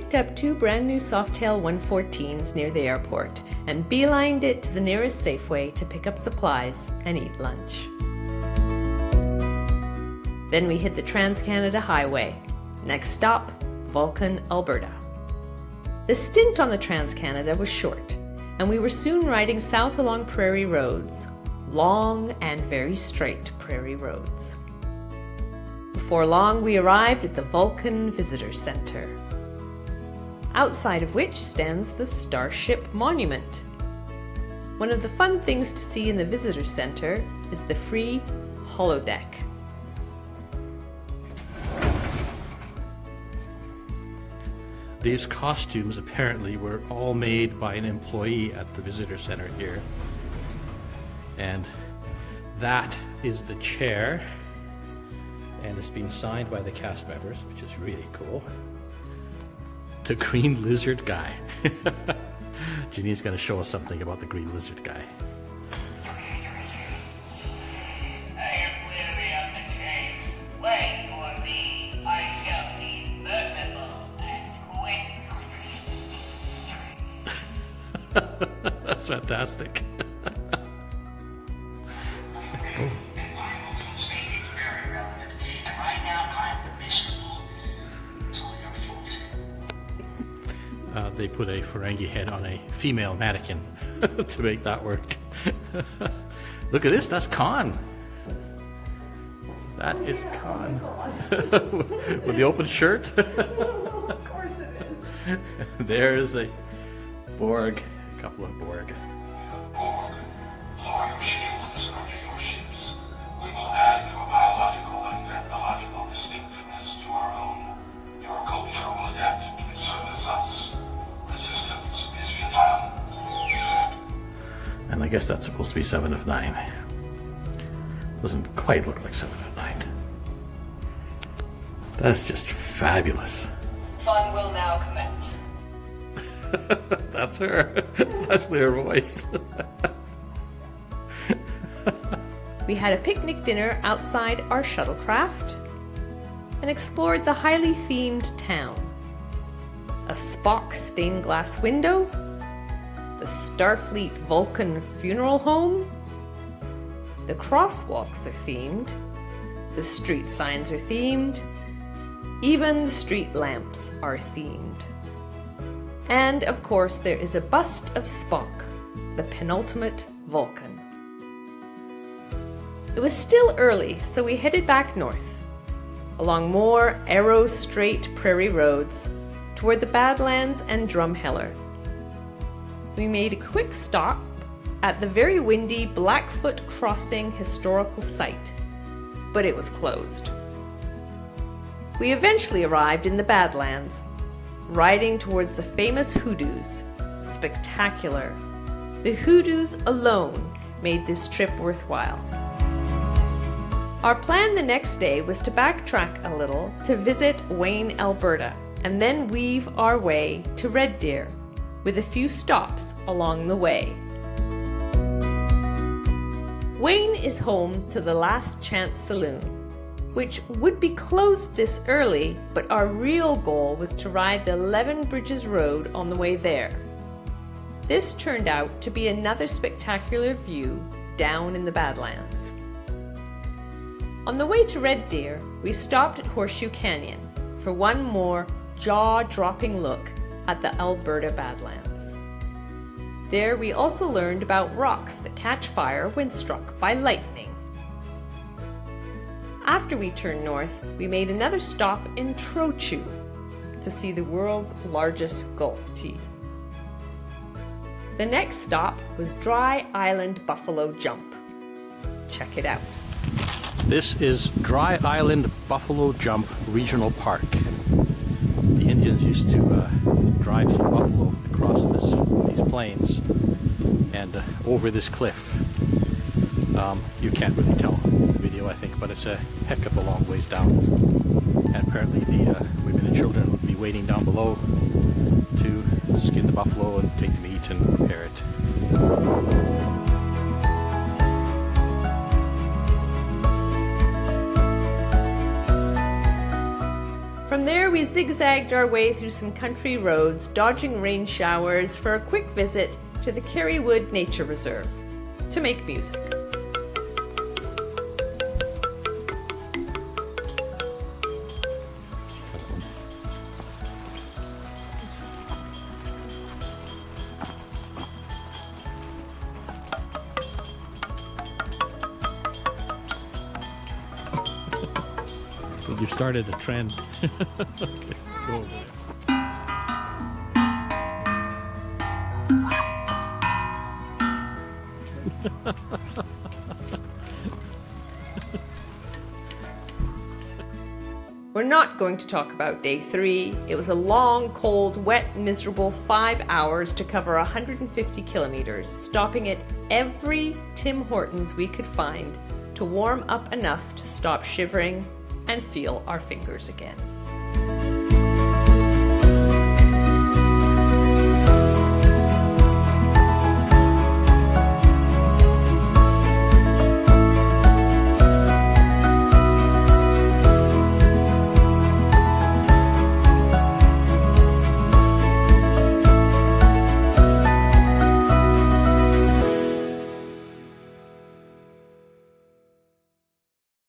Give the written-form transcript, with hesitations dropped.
picked up 2 brand new Softail 114s near the airport and beelined it to the nearest Safeway to pick up supplies and eat lunch. Then we hit the Trans-Canada Highway. Next stop, Vulcan, Alberta. The stint on the Trans-Canada was short, and we were soon riding south along prairie roads, long and very straight prairie roads. Before long, we arrived at the Vulcan Visitor Center, outside of which stands the Starship Monument. One of the fun things to see in the Visitor Center is the free holodeck. These costumes apparently were all made by an employee at the Visitor Center here. And that is the chair. And it's been signed by the cast members, which is really cool. The Green Lizard Guy. Jeannie's going to show us something about the Green Lizard Guy. I am weary of the chains. Wait for me. I shall be merciful and quick. That's fantastic. They put a Ferengi head on a female mannequin to make that work. Look at this, that's Khan. That is Khan. With the open shirt. Of course it is. There is a Borg, a couple of Borg. Borg, lower your shields under your ships. We will add your biological and technological distinctiveness to our own. Your culture will adapt to serve as us. Resistance is futile. And I guess that's supposed to be 7 of 9. Doesn't quite look like 7 of 9. That's just fabulous. Fun will now commence. That's her. It's actually her voice. We had a picnic dinner outside our shuttlecraft and explored the highly themed town. A Spock stained glass window, the Starfleet Vulcan funeral home, the crosswalks are themed, the street signs are themed, even the street lamps are themed. And of course there is a bust of Spock, the penultimate Vulcan. It was still early, so we headed back north, along more arrow-straight prairie roads, toward the Badlands and Drumheller. We made a quick stop at the very windy Blackfoot Crossing historical site, but it was closed. We eventually arrived in the Badlands, riding towards the famous Hoodos. Spectacular. The Hoodos alone made this trip worthwhile. Our plan the next day was to backtrack a little to visit Wayne, Alberta, and then weave our way to Red Deer, with a few stops along the way. Wayne is home to the Last Chance Saloon, which would be closed this early, but our real goal was to ride the 11 Bridges Road on the way there. This turned out to be another spectacular view down in the Badlands. On the way to Red Deer, we stopped at Horseshoe Canyon for one more jaw-dropping look at the Alberta Badlands. There we also learned about rocks that catch fire when struck by lightning. After we turned north, we made another stop in Trochu to see the world's largest Gulf tea. The next stop was Dry Island Buffalo Jump. Check it out. This is Dry Island Buffalo Jump Regional Park. The Indians used to drive some buffalo across these plains and over this cliff. You can't really tell in the video, I think, but it's a heck of a long ways down. And apparently the women and children would be waiting down below to skin the buffalo and take the meat and prepare it. From there, we zigzagged our way through some country roads, dodging rain showers for a quick visit to the Kerrywood Nature Reserve to make music. You started a trend. Okay, go over there. We're not going to talk about day 3. It was a long, cold, wet, miserable 5 hours to cover 150 kilometers, stopping at every Tim Hortons we could find to warm up enough to stop shivering and feel our fingers again.